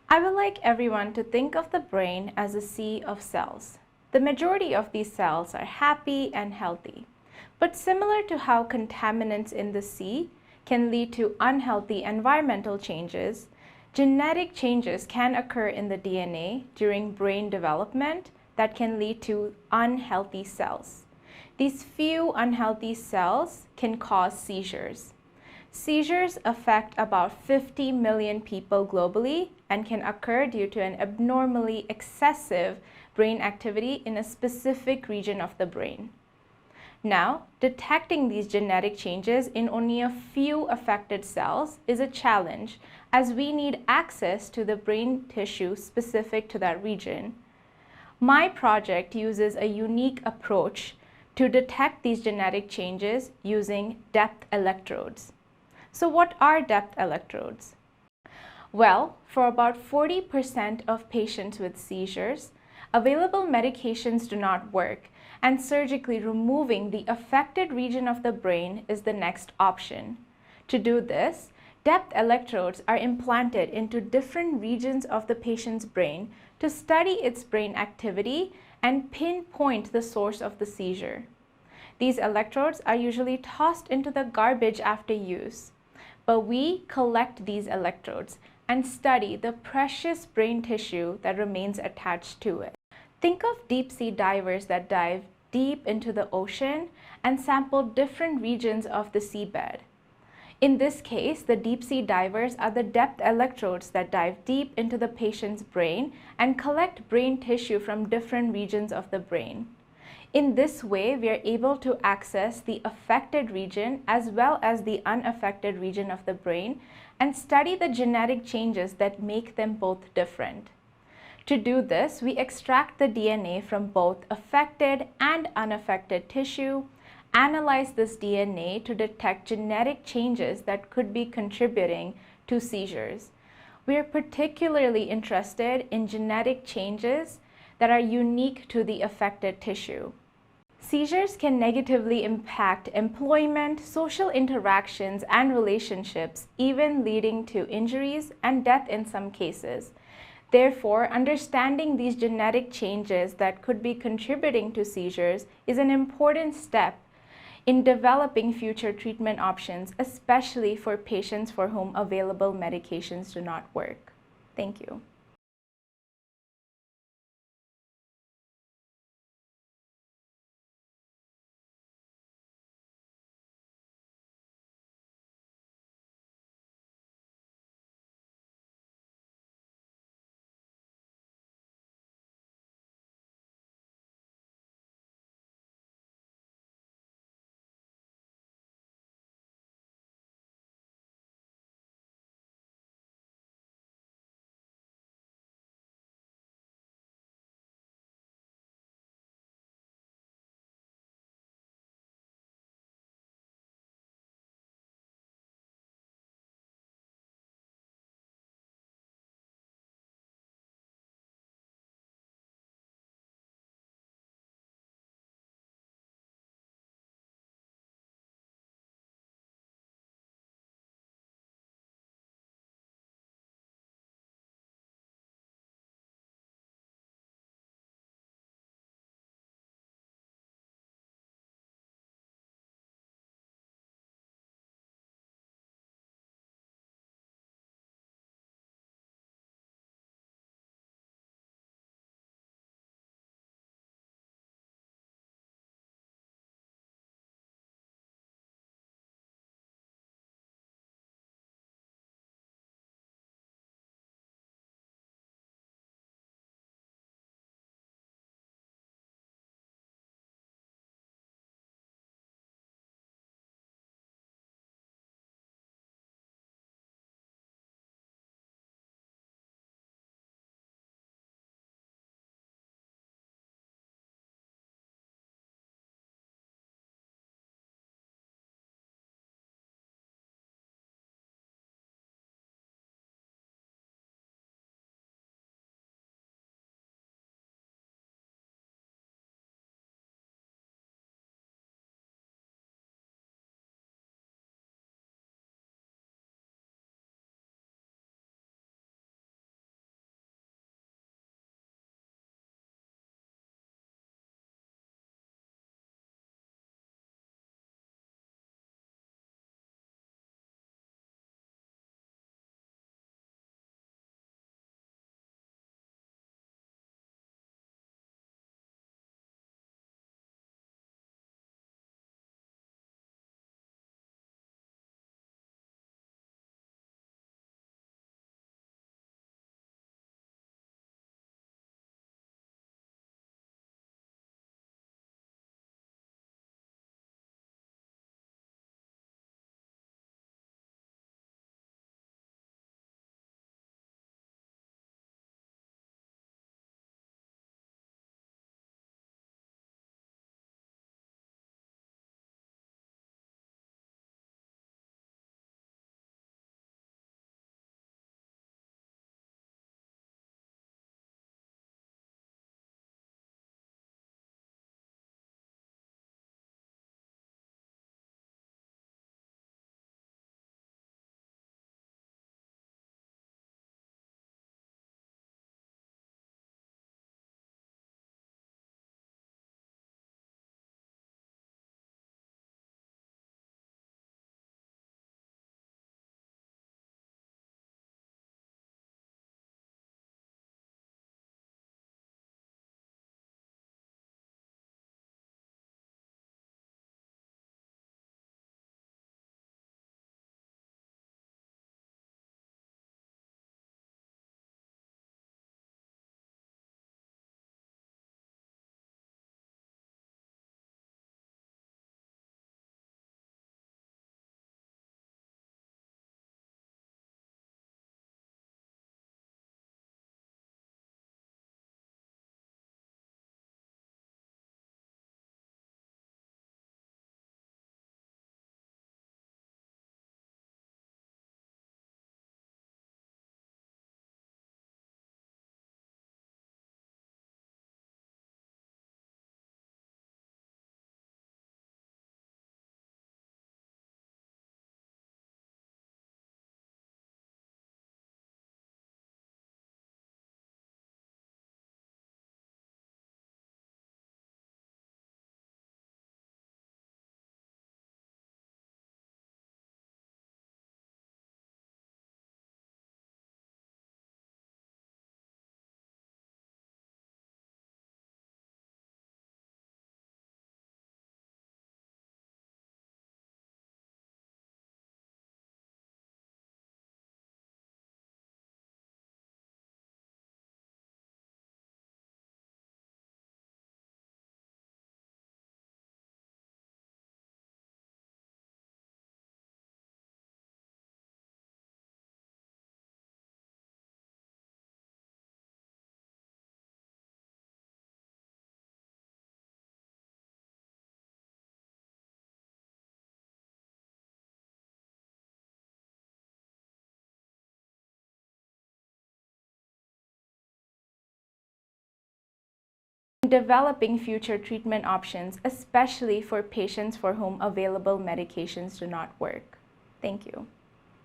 I would like everyone to think of the brain as a sea of cells. The majority of these cells are happy and healthy. But similar to how contaminants in the sea can lead to unhealthy environmental changes, genetic changes can occur in the DNA during brain development that can lead to unhealthy cells. These few unhealthy cells can cause seizures. Seizures affect about 50 million people globally and can occur due to an abnormally excessive brain activity in a specific region of the brain. Now, detecting these genetic changes in only a few affected cells is a challenge, as we need access to the brain tissue specific to that region. My project uses a unique approach to detect these genetic changes using depth electrodes. So what are depth electrodes? Well, for about 40% of patients with seizures, available medications do not work, and surgically removing the affected region of the brain is the next option. To do this, depth electrodes are implanted into different regions of the patient's brain to study its brain activity and pinpoint the source of the seizure. These electrodes are usually tossed into the garbage after use, but we collect these electrodes and study the precious brain tissue that remains attached to it. Think of deep-sea divers that dive deep into the ocean and sample different regions of the seabed. In this case, the deep-sea divers are the depth electrodes that dive deep into the patient's brain and collect brain tissue from different regions of the brain. In this way, we are able to access the affected region as well as the unaffected region of the brain and study the genetic changes that make them both different. To do this, we extract the DNA from both affected and unaffected tissue, analyze this DNA to detect genetic changes that could be contributing to seizures. We are particularly interested in genetic changes that are unique to the affected tissue. Seizures can negatively impact employment, social interactions, and relationships, even leading to injuries and death in some cases. Therefore, understanding these genetic changes that could be contributing to seizures is an important step in developing future treatment options, especially for patients for whom available medications do not work. Thank you. developing future treatment options, especially for patients for whom available medications do not work. Thank you.